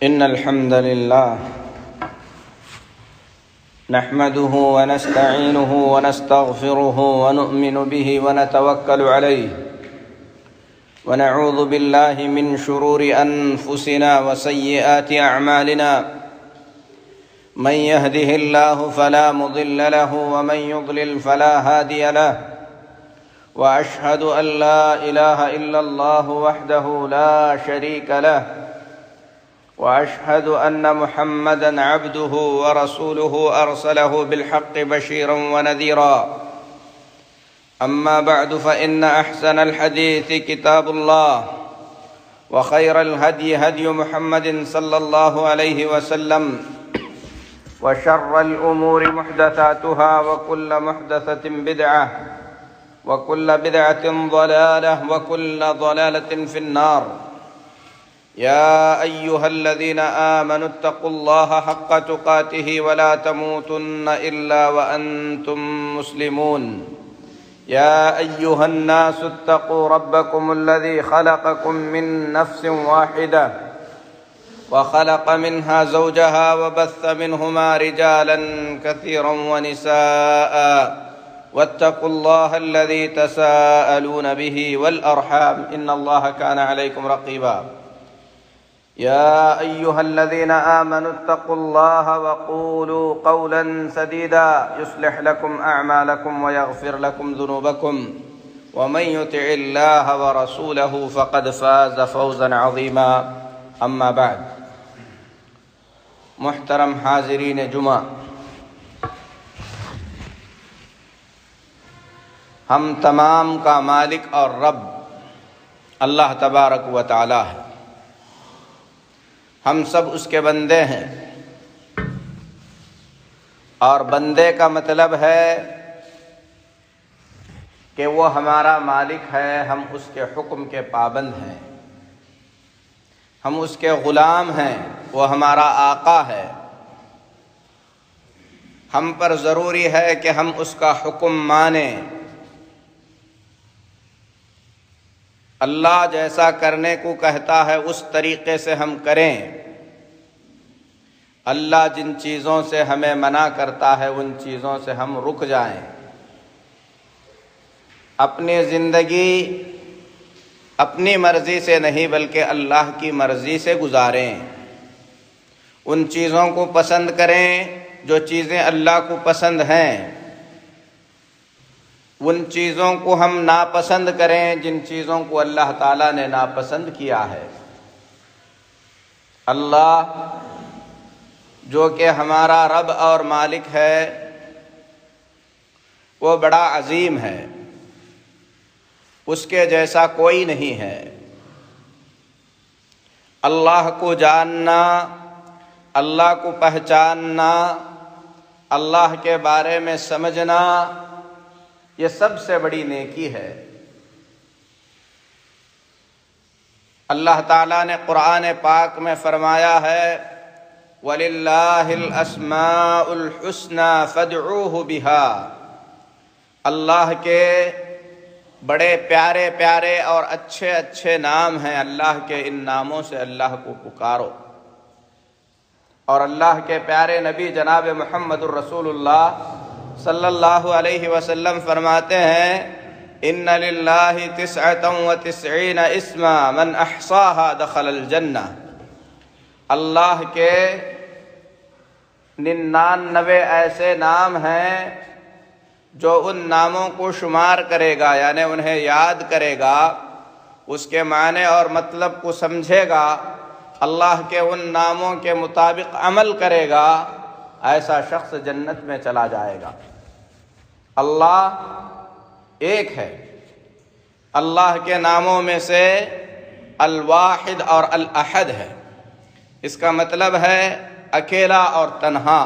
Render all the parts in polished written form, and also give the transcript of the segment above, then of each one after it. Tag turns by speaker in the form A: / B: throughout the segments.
A: إن الحمد لله نحمده ونستعينه ونستغفره ونؤمن به ونتوكل عليه ونعوذ بالله من شرور أنفسنا وسيئات أعمالنا من يهده الله فلا مضل له ومن يضلل فلا هادي له وأشهد أن لا إله إلا الله وحده لا شريك له وأشهد أن محمدًا عبده ورسوله أرسله بالحق بشيرًا ونذيرًا أما بعد فإن أحسن الحديث كتاب الله وخير الهدي هدي محمد صلى الله عليه وسلم وشر الأمور محدثاتها وكل محدثة بدعة وكل بدعة ضلالة وكل ضلالة في النار يا أيها الذين آمنوا اتقوا الله حق تقاته ولا تموتن إلا وأنتم مسلمون يا أيها الناس اتقوا ربكم الذي خلقكم من نفس واحدة وخلق منها زوجها وبث منهما رجالا كثيرا ونساء واتقوا الله الذي تساءلون به والأرحام إن الله كان عليكم رقيبا يا أيها الذين آمنوا اتقوا الله وقولوا قولا سديدا يصلح لكم أعمالكم ويغفر لكم ذنوبكم ومن يطع الله ورسوله فقد فاز فوزا عظيما أما بعد محترم حاضرین جمعہ، ہم تمام کا مالک اور رب اللہ تبارک و تعالی ہے۔ ہم سب اس کے بندے ہیں، اور بندے کا مطلب ہے کہ وہ ہمارا مالک ہے، ہم اس کے حکم کے پابند ہیں، ہم اس کے غلام ہیں، وہ ہمارا آقا ہے۔ ہم پر ضروری ہے کہ ہم اس کا حکم مانیں، اللہ جیسا کرنے کو کہتا ہے اس طریقے سے ہم کریں، اللہ جن چیزوں سے ہمیں منع کرتا ہے ان چیزوں سے ہم رک جائیں، اپنی زندگی اپنی مرضی سے نہیں بلکہ اللہ کی مرضی سے گزاریں، ان چیزوں کو پسند کریں جو چیزیں اللہ کو پسند ہیں، ان چیزوں کو ہم ناپسند کریں جن چیزوں کو اللہ تعالیٰ نے ناپسند کیا ہے۔ اللہ جو کہ ہمارا رب اور مالک ہے وہ بڑا عظیم ہے، اس کے جیسا کوئی نہیں ہے۔ اللہ کو جاننا، اللہ کو پہچاننا، اللہ کے بارے میں سمجھنا، یہ سب سے بڑی نیکی ہے۔ اللہ تعالیٰ نے قرآن پاک میں فرمایا ہے وَلِلَّهِ الْأَسْمَاءُ الْحُسْنَى فَادْعُوهُ بِهَا، اللہ کے بڑے پیارے پیارے اور اچھے اچھے نام ہیں، اللہ کے ان ناموں سے اللہ کو پکارو۔ اور اللہ کے پیارے نبی جناب محمد الرسول اللہ صلی اللہ علیہ وسلم فرماتے ہیں ان للہ 99 اسما من احصاها دخل الجنہ، اللہ کے 99 ایسے نام ہیں جو ان ناموں کو شمار کرے گا، یعنی انہیں یاد کرے گا، اس کے معنی اور مطلب کو سمجھے گا، اللہ کے ان ناموں کے مطابق عمل کرے گا، ایسا شخص جنت میں چلا جائے گا۔ اللہ ایک ہے، اللہ کے ناموں میں سے الواحد اور الاحد ہے، اس کا مطلب ہے اکیلا اور تنہا،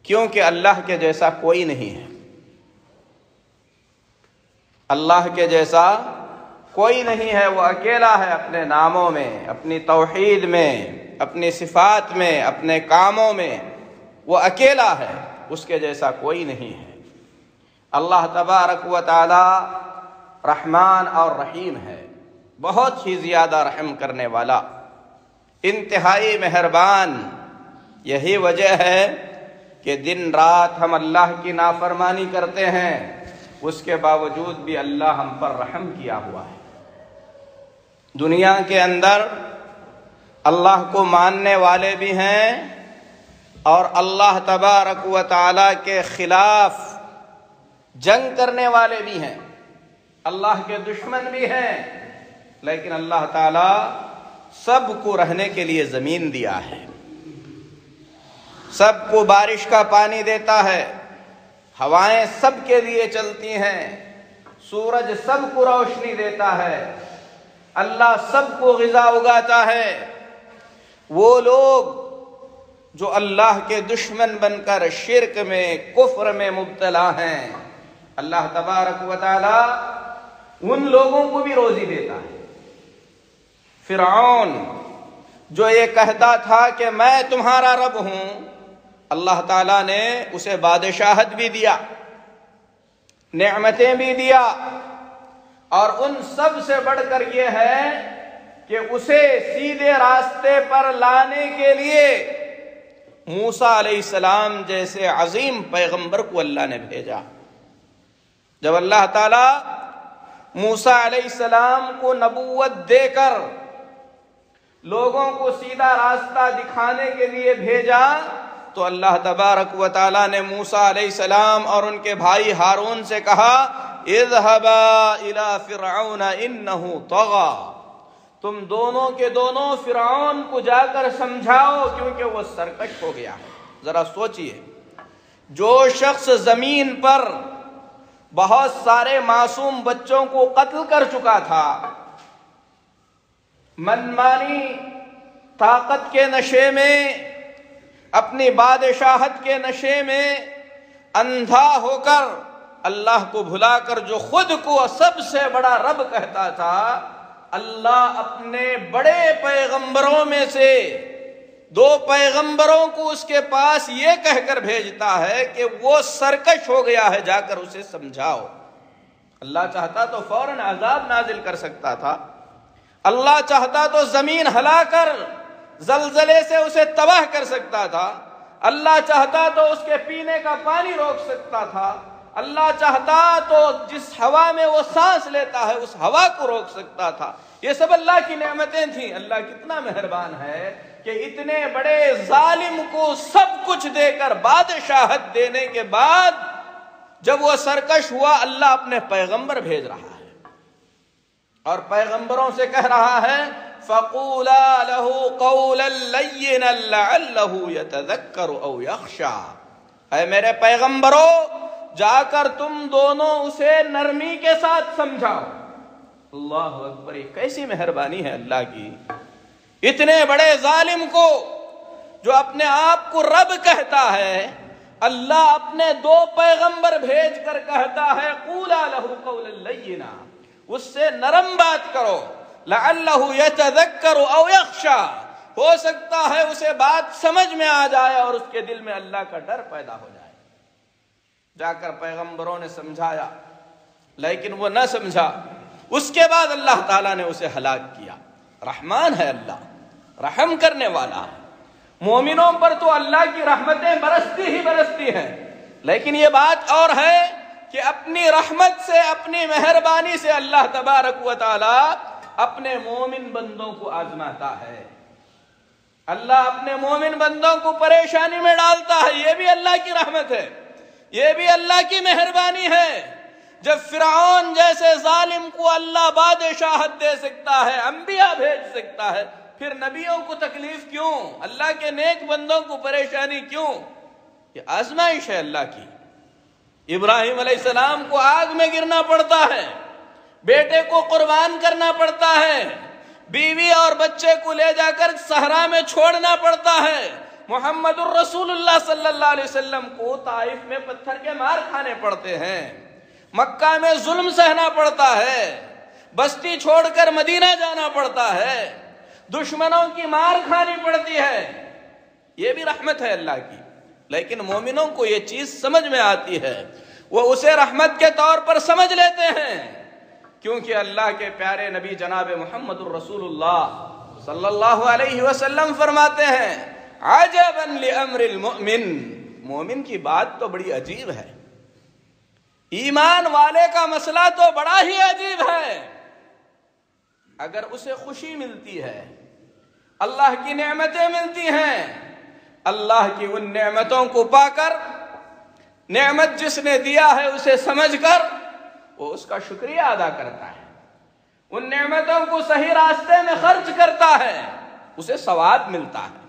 A: کیونکہ اللہ کے جیسا کوئی نہیں ہے، اللہ کے جیسا کوئی نہیں ہے، وہ اکیلا ہے اپنے ناموں میں، اپنی توحید میں، اپنی صفات میں، اپنے کاموں میں، وہ اکیلا ہے، اس کے جیسا کوئی نہیں ہے۔ اللہ تبارک و تعالی رحمان اور رحیم ہے، بہت ہی زیادہ رحم کرنے والا، انتہائی مہربان۔ یہی وجہ ہے کہ دن رات ہم اللہ کی نافرمانی کرتے ہیں، اس کے باوجود بھی اللہ ہم پر رحم کیا ہوا ہے۔ دنیا کے اندر اللہ کو ماننے والے بھی ہیں اور اللہ تبارک و تعالی کے خلاف جنگ کرنے والے بھی ہیں، اللہ کے دشمن بھی ہیں، لیکن اللہ تعالی سب کو رہنے کے لیے زمین دیا ہے، سب کو بارش کا پانی دیتا ہے، ہوائیں سب کے لیے چلتی ہیں، سورج سب کو روشنی دیتا ہے، اللہ سب کو غذا اگاتا ہے۔ وہ لوگ جو اللہ کے دشمن بن کر شرک میں، کفر میں مبتلا ہیں، اللہ تبارک و تعالی ان لوگوں کو بھی روزی دیتا ہے۔ فرعون جو یہ کہتا تھا کہ میں تمہارا رب ہوں، اللہ تعالیٰ نے اسے بادشاہت بھی دیا، نعمتیں بھی دیا، اور ان سب سے بڑھ کر یہ ہے کہ اسے سیدھے راستے پر لانے کے لیے موسیٰ علیہ السلام جیسے عظیم پیغمبر کو اللہ نے بھیجا۔ جب اللہ تعالیٰ موسیٰ علیہ السلام کو نبوت دے کر لوگوں کو سیدھا راستہ دکھانے کے لیے بھیجا، تو اللہ تبارک و تعالیٰ نے موسیٰ علیہ السلام اور ان کے بھائی ہارون سے کہا اذهبا الى فرعون انه طغى، تم دونوں کے دونوں فرعون کو جا کر سمجھاؤ کیونکہ وہ سرکش ہو گیا ہے۔ ذرا سوچئے، جو شخص زمین پر بہت سارے معصوم بچوں کو قتل کر چکا تھا، منمانی طاقت کے نشے میں، اپنی بادشاہت کے نشے میں اندھا ہو کر، اللہ کو بھلا کر، جو خود کو سب سے بڑا رب کہتا تھا، اللہ اپنے بڑے پیغمبروں میں سے 2 پیغمبروں کو اس کے پاس یہ کہہ کر بھیجتا ہے کہ وہ سرکش ہو گیا ہے، جا کر اسے سمجھاؤ۔ اللہ چاہتا تو فوراً عذاب نازل کر سکتا تھا، اللہ چاہتا تو زمین ہلا کر زلزلے سے اسے تباہ کر سکتا تھا، اللہ چاہتا تو اس کے پینے کا پانی روک سکتا تھا، اللہ چاہتا تو جس ہوا میں وہ سانس لیتا ہے اس ہوا کو روک سکتا تھا۔ یہ سب اللہ کی نعمتیں تھیں۔ اللہ کتنا مہربان ہے کہ اتنے بڑے ظالم کو سب کچھ دے کر، بادشاہت دینے کے بعد جب وہ سرکش ہوا، اللہ اپنے پیغمبر بھیج رہا ہے اور پیغمبروں سے کہہ رہا ہے فَقُولَا لَهُ قَوْلًا لَيِّنًا لَعَلَّهُ يَتَذَكَّرُ أَوْ يَخْشَىٰ، اے میرے پیغمبرو، جا کر تم دونوں اسے نرمی کے ساتھ سمجھاؤ۔ اللہ اکبر، یہ کیسی مہربانی ہے اللہ کی، اتنے بڑے ظالم کو جو اپنے آپ کو رب کہتا ہے، اللہ اپنے 2 پیغمبر بھیج کر کہتا ہے قُولَا لَهُ قَوْلًا لَيِّنًا، اس سے نرم بات کرو، لَعَلَّهُ يَتَذَكَّرُ أَوْ يَخْشَىٰ، ہو سکتا ہے اسے بات سمجھ میں آ جائے اور اس کے دل میں اللہ کا ڈر پیدا ہو جائے۔ جا کر پیغمبروں نے سمجھایا لیکن وہ نہ سمجھا، اس کے بعد اللہ تعالیٰ نے اسے ہلاک کیا۔ رحمان ہے اللہ، رحم کرنے والا ہے، مومنوں پر تو اللہ کی رحمتیں برستی ہی برستی ہیں، لیکن یہ بات اور ہے کہ اپنی رحمت سے، اپنی مہربانی سے اللہ تبارک و تعالی اپنے مومن بندوں کو آزماتا ہے، اللہ اپنے مومن بندوں کو پریشانی میں ڈالتا ہے۔ یہ بھی اللہ کی رحمت ہے، یہ بھی اللہ کی مہربانی ہے۔ جب فرعون جیسے ظالم کو اللہ بادشاہت دے سکتا ہے، انبیاء بھیج سکتا ہے، پھر نبیوں کو تکلیف کیوں؟ اللہ کے نیک بندوں کو پریشانی کیوں؟ یہ آزمائش ہے اللہ کی۔ ابراہیم علیہ السلام کو آگ میں گرنا پڑتا ہے، بیٹے کو قربان کرنا پڑتا ہے، بیوی اور بچے کو لے جا کر صحرا میں چھوڑنا پڑتا ہے، محمد الرسول اللہ صلی اللہ علیہ وسلم کو طائف میں پتھر کے مار کھانے پڑتے ہیں، مکہ میں ظلم سہنا پڑتا ہے، بستی چھوڑ کر مدینہ جانا پڑتا ہے، دشمنوں کی مار کھانی پڑتی ہے۔ یہ بھی رحمت ہے اللہ کی، لیکن مومنوں کو یہ چیز سمجھ میں آتی ہے، وہ اسے رحمت کے طور پر سمجھ لیتے ہیں، کیونکہ اللہ کے پیارے نبی جناب محمد الرسول اللہ صلی اللہ علیہ وسلم فرماتے ہیں عجبا لامر المؤمن، مومن کی بات تو بڑی عجیب ہے، ایمان والے کا مسئلہ تو بڑا ہی عجیب ہے۔ اگر اسے خوشی ملتی ہے، اللہ کی نعمتیں ملتی ہیں، اللہ کی ان نعمتوں کو پا کر، نعمت جس نے دیا ہے اسے سمجھ کر وہ اس کا شکریہ ادا کرتا ہے، ان نعمتوں کو صحیح راستے میں خرچ کرتا ہے، اسے ثواب ملتا ہے،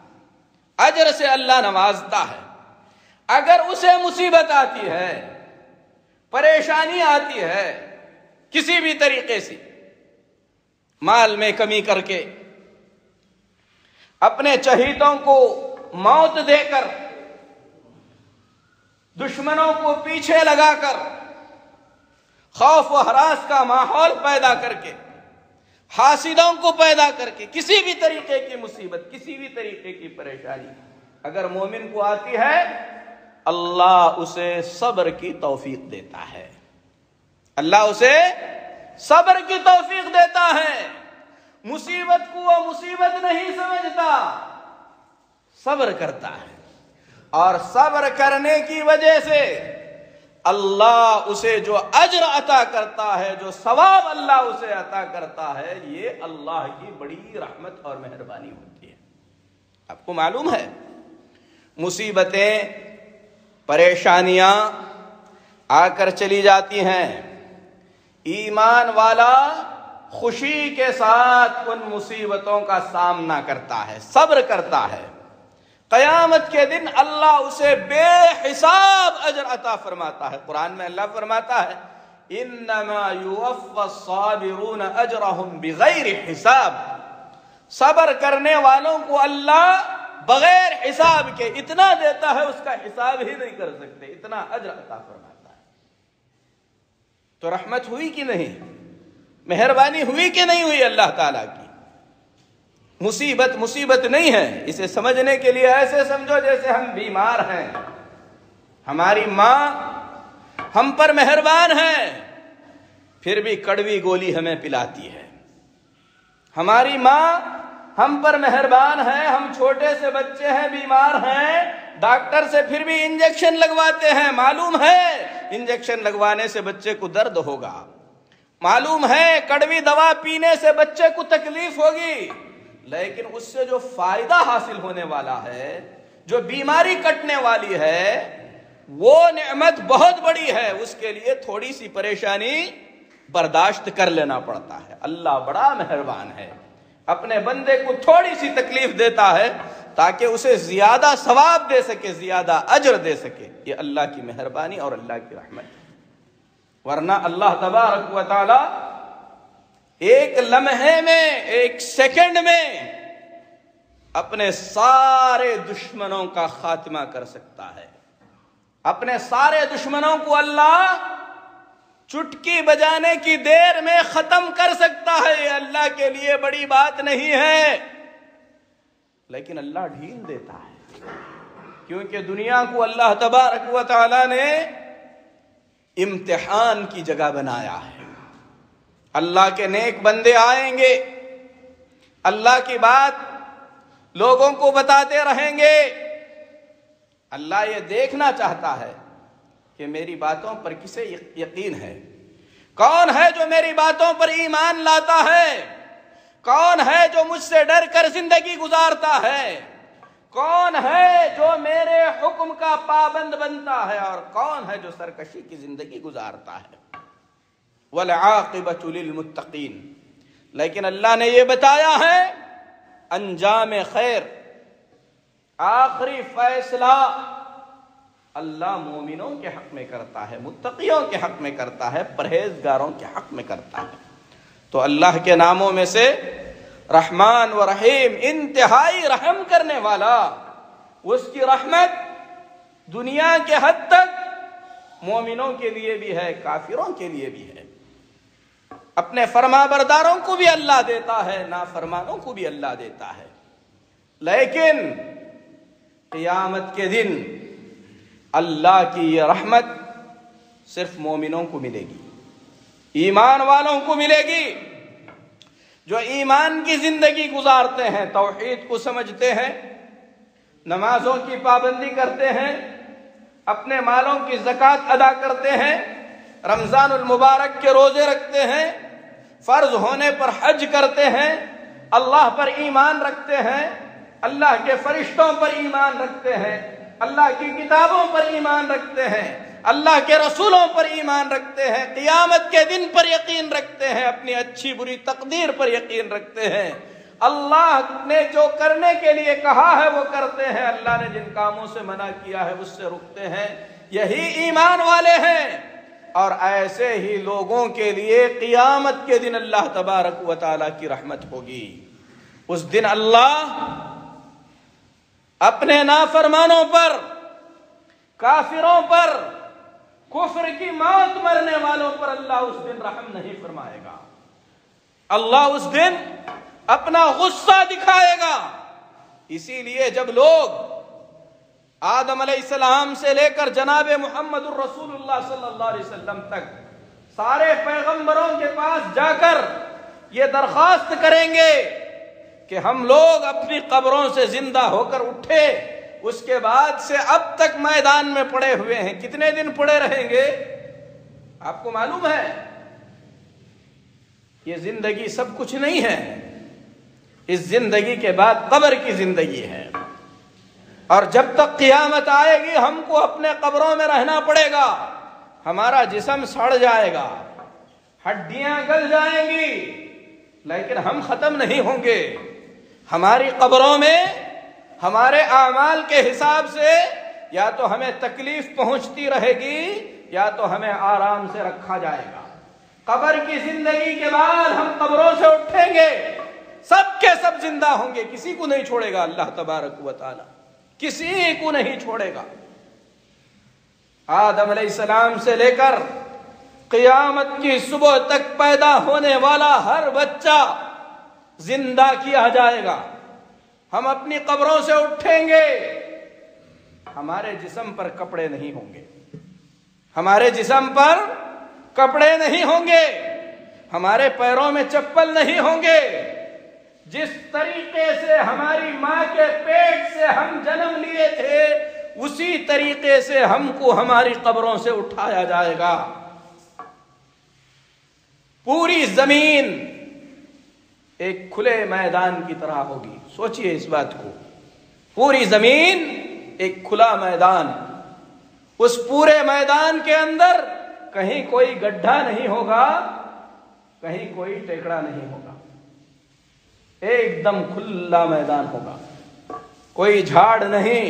A: اجر سے اللہ نوازتا ہے۔ اگر اسے مصیبت آتی ہے، پریشانی آتی ہے، کسی بھی طریقے سے مال میں کمی کر کے، اپنے چہیتوں کو موت دے کر، دشمنوں کو پیچھے لگا کر، خوف و ہراس کا ماحول پیدا کر کے، حاسدوں کو پیدا کر کے، کسی بھی طریقے کی مصیبت، کسی بھی طریقے کی پریشانی اگر مومن کو آتی ہے، اللہ اسے صبر کی توفیق دیتا ہے، اللہ اسے صبر کی توفیق دیتا ہے۔ مصیبت کو وہ مصیبت نہیں سمجھتا، صبر کرتا ہے، اور صبر کرنے کی وجہ سے اللہ اسے جو اجر عطا کرتا ہے، جو ثواب اللہ اسے عطا کرتا ہے، یہ اللہ کی بڑی رحمت اور مہربانی ہوتی ہے۔ آپ کو معلوم ہے مصیبتیں، پریشانیاں آ کر چلی جاتی ہیں، ایمان والا خوشی کے ساتھ ان مصیبتوں کا سامنا کرتا ہے، صبر کرتا ہے، قیامت کے دن اللہ اسے بے حساب اجر عطا فرماتا ہے۔ قرآن میں اللہ فرماتا ہے انما یوفی الصابرون اجرهم بغیر حساب، صبر کرنے والوں کو اللہ بغیر حساب کے اتنا دیتا ہے، اس کا حساب ہی نہیں کر سکتے، اتنا اجر عطا فرماتا ہے۔ تو رحمت ہوئی کہ نہیں، مہربانی ہوئی کہ نہیں ہوئی اللہ تعالیٰ کی؟ مصیبت مصیبت نہیں ہے، اسے سمجھنے کے لیے ایسے سمجھو جیسے ہم بیمار ہیں، ہماری ماں ہم پر مہربان ہے، پھر بھی کڑوی گولی ہمیں پلاتی ہے۔ ہماری ماں ہم پر مہربان ہے، ہم چھوٹے سے بچے ہیں، بیمار ہیں، ڈاکٹر سے پھر بھی انجیکشن لگواتے ہیں، معلوم ہے انجیکشن لگوانے سے بچے کو درد ہوگا، معلوم ہے کڑوی دوا پینے سے بچے کو تکلیف ہوگی، لیکن اس سے جو فائدہ حاصل ہونے والا ہے، جو بیماری کٹنے والی ہے، وہ نعمت بہت بڑی ہے، اس کے لیے تھوڑی سی پریشانی برداشت کر لینا پڑتا ہے۔ اللہ بڑا مہربان ہے، اپنے بندے کو تھوڑی سی تکلیف دیتا ہے تاکہ اسے زیادہ ثواب دے سکے، زیادہ اجر دے سکے۔ یہ اللہ کی مہربانی اور اللہ کی رحمت ہے، ورنہ اللہ تبارک و تعالی ایک لمحے میں، ایک سیکنڈ میں اپنے سارے دشمنوں کا خاتمہ کر سکتا ہے، اپنے سارے دشمنوں کو اللہ چٹکی بجانے کی دیر میں ختم کر سکتا ہے۔ یہ اللہ کے لیے بڑی بات نہیں ہے، لیکن اللہ ڈھیل دیتا ہے، کیونکہ دنیا کو اللہ تبارک و تعالی نے امتحان کی جگہ بنایا ہے۔ اللہ کے نیک بندے آئیں گے، اللہ کی بات لوگوں کو بتاتے رہیں گے، اللہ یہ دیکھنا چاہتا ہے کہ میری باتوں پر کسے یقین ہے، کون ہے جو میری باتوں پر ایمان لاتا ہے، کون ہے جو مجھ سے ڈر کر زندگی گزارتا ہے، کون ہے جو میرے حکم کا پابند بنتا ہے، اور کون ہے جو سرکشی کی زندگی گزارتا ہے۔ وَالْعَاقِبَةُ لِلْمُتَّقِينَ، لیکن اللہ نے یہ بتایا ہے انجام خیر، آخری فیصلہ اللہ مومنوں کے حق میں کرتا ہے، متقیوں کے حق میں کرتا ہے، پرہیزگاروں کے حق میں کرتا ہے۔ تو اللہ کے ناموں میں سے رحمان و رحیم، انتہائی رحم کرنے والا، اس کی رحمت دنیا کے حد تک مومنوں کے لیے بھی ہے، کافروں کے لیے بھی ہے۔ اپنے فرما برداروں کو بھی اللہ دیتا ہے، نافرمانوں کو بھی اللہ دیتا ہے، لیکن قیامت کے دن اللہ کی یہ رحمت صرف مومنوں کو ملے گی، ایمان والوں کو ملے گی۔ جو ایمان کی زندگی گزارتے ہیں، توحید کو سمجھتے ہیں، نمازوں کی پابندی کرتے ہیں، اپنے مالوں کی زکوٰۃ ادا کرتے ہیں، رمضان المبارک کے روزے رکھتے ہیں، فرض ہونے پر حج کرتے ہیں، اللہ پر ایمان رکھتے ہیں، اللہ کے فرشتوں پر ایمان رکھتے ہیں، اللہ کی کتابوں پر ایمان رکھتے ہیں، اللہ کے رسولوں پر ایمان رکھتے ہیں، قیامت کے دن پر یقین رکھتے ہیں، اپنی اچھی بری تقدیر پر یقین رکھتے ہیں، اللہ نے جو کرنے کے لیے کہا ہے وہ کرتے ہیں، اللہ نے جن کاموں سے منع کیا ہے اس سے رکتے ہیں، یہی ایمان والے ہیں۔ اور ایسے ہی لوگوں کے لیے قیامت کے دن اللہ تبارک و تعالیٰ کی رحمت ہوگی۔ اس دن اللہ اپنے نافرمانوں پر، کافروں پر، کفر کی موت مرنے والوں پر اللہ اس دن رحم نہیں فرمائے گا۔ اللہ اس دن اپنا غصہ دکھائے گا۔ اسی لیے جب لوگ آدم علیہ السلام سے لے کر جناب محمد الرسول اللہ صلی اللہ علیہ وسلم تک سارے پیغمبروں کے پاس جا کر یہ درخواست کریں گے کہ ہم لوگ اپنی قبروں سے زندہ ہو کر اٹھے، اس کے بعد سے اب تک میدان میں پڑے ہوئے ہیں، کتنے دن پڑے رہیں گے آپ کو معلوم ہے؟ یہ زندگی سب کچھ نہیں ہے، اس زندگی کے بعد قبر کی زندگی ہے، اور جب تک قیامت آئے گی ہم کو اپنے قبروں میں رہنا پڑے گا، ہمارا جسم سڑ جائے گا، ہڈیاں گل جائیں گی، لیکن ہم ختم نہیں ہوں گے۔ ہماری قبروں میں ہمارے اعمال کے حساب سے یا تو ہمیں تکلیف پہنچتی رہے گی یا تو ہمیں آرام سے رکھا جائے گا۔ قبر کی زندگی کے بعد ہم قبروں سے اٹھیں گے، سب کے سب زندہ ہوں گے، کسی کو نہیں چھوڑے گا اللہ تبارک و تعالی، کسی کو نہیں چھوڑے گا۔ آدم علیہ السلام سے لے کر قیامت کی صبح تک پیدا ہونے والا ہر بچہ زندہ کیا جائے گا، ہم اپنی قبروں سے اٹھیں گے، ہمارے جسم پر کپڑے نہیں ہوں گے، ہمارے جسم پر کپڑے نہیں ہوں گے، ہمارے پیروں میں چپل نہیں ہوں گے۔ جس طریقے سے ہماری ماں کے پیٹ سے ہم جنم لیے تھے اسی طریقے سے ہم کو ہماری قبروں سے اٹھایا جائے گا۔ پوری زمین ایک کھلے میدان کی طرح ہوگی، سوچئے اس بات کو، پوری زمین ایک کھلا میدان، اس پورے میدان کے اندر کہیں کوئی گڈھا نہیں ہوگا، کہیں کوئی ٹیکڑا نہیں ہوگا، ایک دم کھلا میدان ہوگا، کوئی جھاڑ نہیں،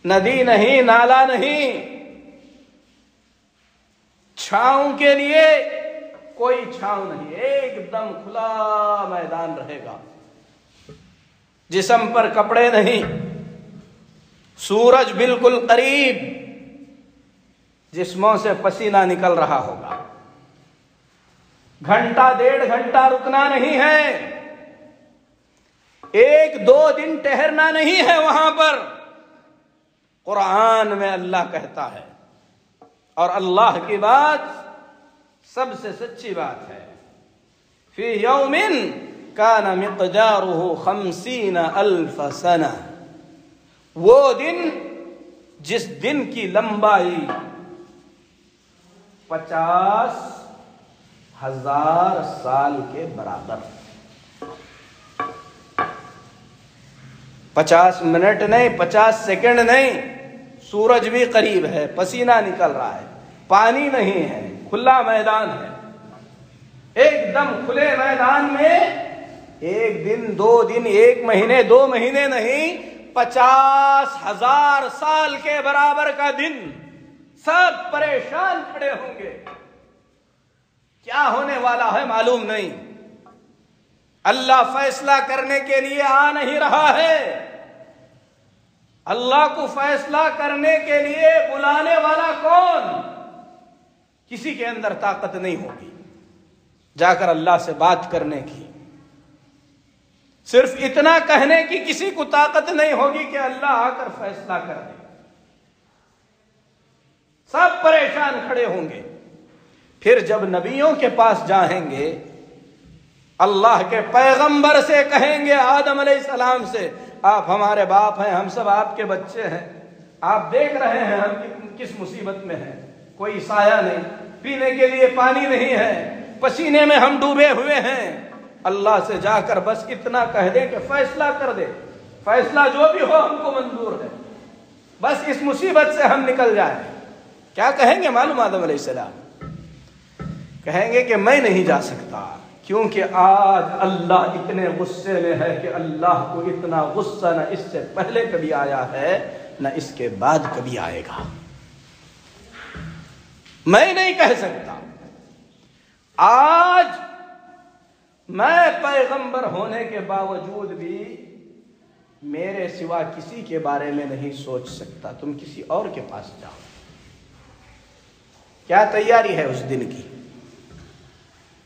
A: ندی نہیں، نالا نہیں، چھاؤں کے لیے کوئی چھاؤں نہیں، ایک دم کھلا میدان رہے گا، جسم پر کپڑے نہیں، سورج بالکل قریب، جسموں سے پسینہ نکل رہا ہوگا، گھنٹہ ڈیڑھ گھنٹہ رکنا نہیں ہے، ایک دو دن ٹہرنا نہیں ہے وہاں پر۔ قرآن میں اللہ کہتا ہے، اور اللہ کی بات سب سے سچی بات ہے، فی یوم کان مقدارہ 50,000 سنہ، وہ دن جس دن کی لمبائی 50,000 سال کے برابر، 50 منٹ نہیں، 50 سیکنڈ نہیں، سورج بھی قریب ہے، پسینہ نکل رہا ہے، پانی نہیں ہے، کھلا میدان ہے، ایک دم کھلے میدان میں ایک دن، دو دن، ایک مہینے، 2 مہینے نہیں، 50,000 سال کے برابر کا دن، سب پریشان کھڑے ہوں گے، کیا ہونے والا ہے معلوم نہیں، اللہ فیصلہ کرنے کے لیے آ نہیں رہا ہے، اللہ کو فیصلہ کرنے کے لیے بلانے والا کون؟ کسی کے اندر طاقت نہیں ہوگی جا کر اللہ سے بات کرنے کی، صرف اتنا کہنے کی کسی کو طاقت نہیں ہوگی کہ اللہ آ کر فیصلہ کر دے، سب پریشان کھڑے ہوں گے۔ پھر جب نبیوں کے پاس جائیں گے، اللہ کے پیغمبر سے کہیں گے، آدم علیہ السلام سے، آپ ہمارے باپ ہیں، ہم سب آپ کے بچے ہیں، آپ دیکھ رہے ہیں ہم کس مصیبت میں ہیں، کوئی سایہ نہیں، پینے کے لیے پانی نہیں ہے، پسینے میں ہم ڈوبے ہوئے ہیں۔ اللہ سے جا کر بس اتنا کہہ دیں کہ فیصلہ کر دے، فیصلہ جو بھی ہو ہم کو منظور ہے، بس اس مصیبت سے ہم نکل جائیں۔ کیا کہیں گے معلوم؟ آدم علیہ السلام کہیں گے کہ میں نہیں جا سکتا، کیونکہ آج اللہ اتنے غصے میں ہے کہ اللہ کو اتنا غصہ نہ اس سے پہلے کبھی آیا ہے نہ اس کے بعد کبھی آئے گا۔ میں نہیں کہہ سکتا۔ آج میں پیغمبر ہونے کے باوجود بھی میرے سوا کسی کے بارے میں نہیں سوچ سکتا، تم کسی اور کے پاس جاؤ۔ کیا تیاری ہے اس دن کی؟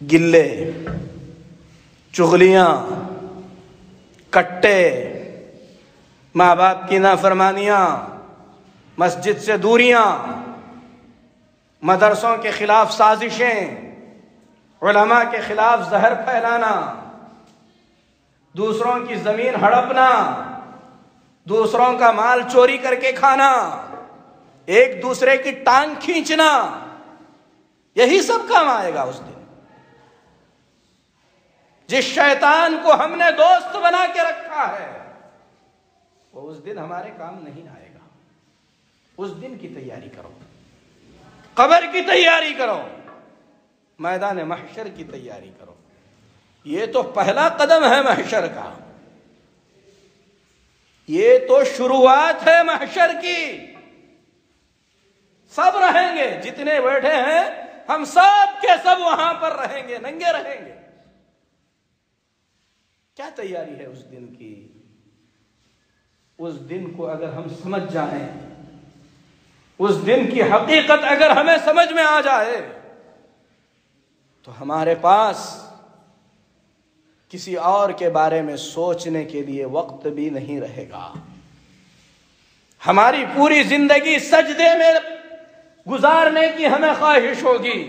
A: گلے، چغلیاں، کٹے، ماں باپ کی نافرمانیاں، مسجد سے دوریاں، مدرسوں کے خلاف سازشیں، علماء کے خلاف زہر پھیلانا، دوسروں کی زمین ہڑپنا، دوسروں کا مال چوری کر کے کھانا، ایک دوسرے کی ٹانگ کھینچنا، یہی سب کام آئے گا اس دن۔ جس شیطان کو ہم نے دوست بنا کے رکھا ہے وہ اس دن ہمارے کام نہیں آئے گا۔ اس دن کی تیاری کرو، قبر کی تیاری کرو، میدان محشر کی تیاری کرو۔ یہ تو پہلا قدم ہے محشر کا، یہ تو شروعات ہے محشر کی۔ سب رہیں گے، جتنے بیٹھے ہیں ہم سب کے سب وہاں پر رہیں گے، ننگے رہیں گے۔ کیا تیاری ہے اس دن کی؟ اس دن کو اگر ہم سمجھ جائیں، اس دن کی حقیقت اگر ہمیں سمجھ میں آ جائے تو ہمارے پاس کسی اور کے بارے میں سوچنے کے لیے وقت بھی نہیں رہے گا۔ ہماری پوری زندگی سجدے میں گزارنے کی ہمیں خواہش ہوگی،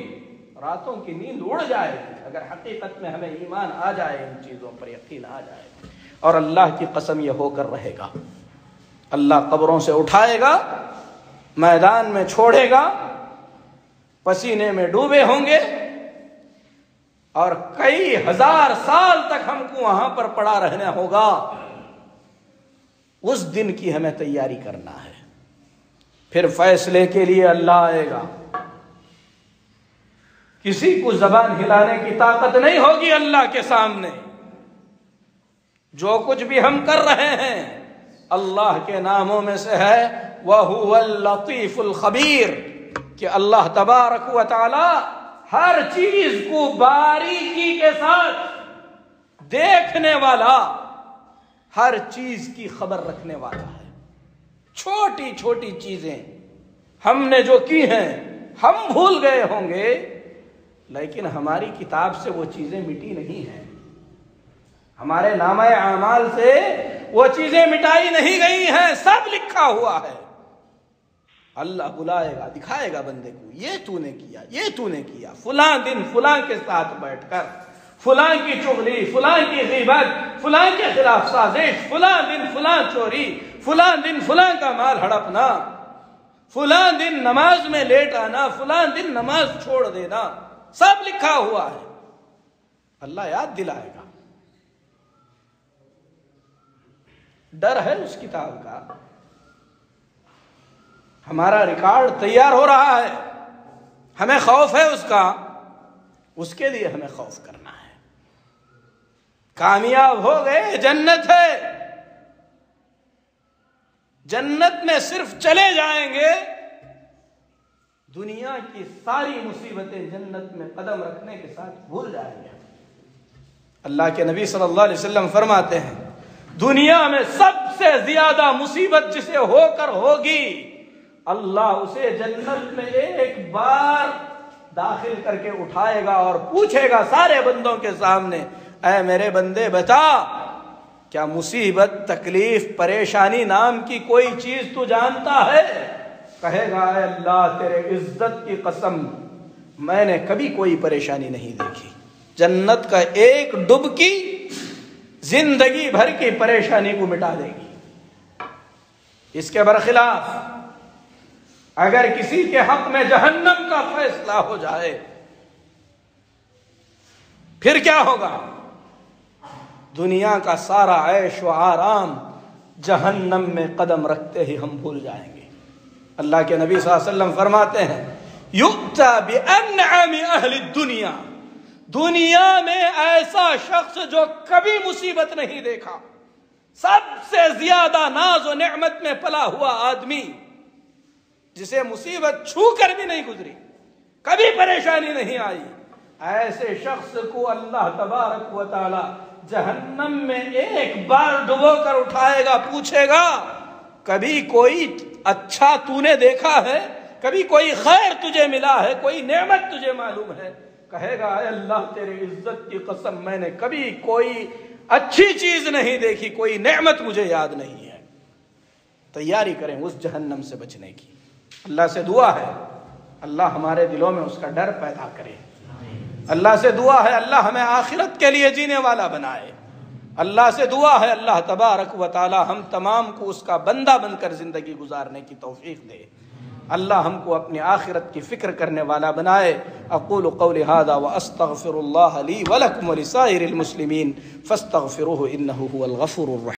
A: راتوں کی نیند اڑ جائے اگر حقیقت میں ہمیں ایمان آ جائے، ان چیزوں پر یقین آ جائے۔ اور اللہ کی قسم یہ ہو کر رہے گا، اللہ قبروں سے اٹھائے گا، میدان میں چھوڑے گا، پسینے میں ڈوبے ہوں گے، اور کئی ہزار سال تک ہم کو وہاں پر پڑا رہنا ہوگا۔ اس دن کی ہمیں تیاری کرنا ہے۔ پھر فیصلے کے لیے اللہ آئے گا، کسی کو زبان ہلانے کی طاقت نہیں ہوگی اللہ کے سامنے۔ جو کچھ بھی ہم کر رہے ہیں اللہ کے ناموں میں سے ہے، وَهُوَ اللَّطِيفُ الْخَبِيرُ، کہ اللہ تبارک و تعالی ہر چیز کو باریکی کے ساتھ دیکھنے والا، ہر چیز کی خبر رکھنے والا ہے۔ چھوٹی چھوٹی چیزیں ہم نے جو کی ہیں ہم بھول گئے ہوں گے، لیکن ہماری کتاب سے وہ چیزیں مٹی نہیں ہیں، ہمارے نامہ اعمال سے وہ چیزیں مٹائی نہیں گئی ہیں، سب لکھا ہوا ہے۔ اللہ بلائے گا، دکھائے گا بندے کو، یہ تو نے کیا، یہ تو نے کیا، فلاں دن فلاں کے ساتھ بیٹھ کر فلاں کی چغلی، فلاں کی غیبت، فلاں کے خلاف سازش، فلاں دن فلاں چوری، فلاں دن فلاں کا مال ہڑپنا، فلاں دن نماز میں لیٹ آنا، فلاں دن نماز چھوڑ دینا، سب لکھا ہوا ہے۔ اللہ یاد دلائے گا۔ ڈر ہے اس کتاب کا، ہمارا ریکارڈ تیار ہو رہا ہے، ہمیں خوف ہے اس کا، اس کے لیے ہمیں خوف کرنا ہے۔ کامیاب ہو گئے، جنت ہے، جنت میں صرف چلے جائیں گے، دنیا کی ساری مصیبتیں جنت میں قدم رکھنے کے ساتھ بھول جائیں گے۔ اللہ کے نبی صلی اللہ علیہ وسلم فرماتے ہیں، دنیا میں سب سے زیادہ مصیبت جسے ہو کر ہوگی، اللہ اسے جنت میں ایک بار داخل کر کے اٹھائے گا اور پوچھے گا سارے بندوں کے سامنے، اے میرے بندے بتا، کیا مصیبت، تکلیف، پریشانی نام کی کوئی چیز تو جانتا ہے؟ کہے گا، اے اللہ تیرے عزت کی قسم، میں نے کبھی کوئی پریشانی نہیں دیکھی، جنت کا ایک ڈبکی زندگی بھر کی پریشانی کو مٹا دے گی۔ اس کے برخلاف اگر کسی کے حق میں جہنم کا فیصلہ ہو جائے پھر کیا ہوگا؟ دنیا کا سارا عیش و آرام جہنم میں قدم رکھتے ہی ہم بھول جائیں گے۔ اللہ کے نبی صلی اللہ علیہ وسلم فرماتے ہیں یؤتی بانعم اہل الدنیا، دنیا میں ایسا شخص جو کبھی مصیبت نہیں دیکھا، سب سے زیادہ ناز و نعمت میں پلا ہوا آدمی، جسے مصیبت چھو کر بھی نہیں گزری، کبھی پریشانی نہیں آئی، ایسے شخص کو اللہ تبارک و تعالی جہنم میں ایک بار ڈبو کر اٹھائے گا، پوچھے گا کبھی کوئی اچھا تو نے دیکھا ہے؟ کبھی کوئی خیر تجھے ملا ہے؟ کوئی نعمت تجھے معلوم ہے؟ کہے گا اے اللہ تیرے عزت کی قسم میں نے کبھی کوئی اچھی چیز نہیں دیکھی، کوئی نعمت مجھے یاد نہیں ہے۔ تیاری کریں اس جہنم سے بچنے کی۔ اللہ سے دعا ہے اللہ ہمارے دلوں میں اس کا ڈر پیدا کرے۔ اللہ سے دعا ہے اللہ ہمیں آخرت کے لیے جینے والا بنائے۔ اللہ سے دعا ہے اللہ تبارک و تعالی ہم تمام کو اس کا بندہ بن کر زندگی گزارنے کی توفیق دے۔ اللہ ہم کو اپنی آخرت کی فکر کرنے والا بنائے۔ اقول قولی ھذا واستغفر اللہ لی ولکم ولسائر المسلمین فاستغفروہ انہ ھو الغفور الرحیم۔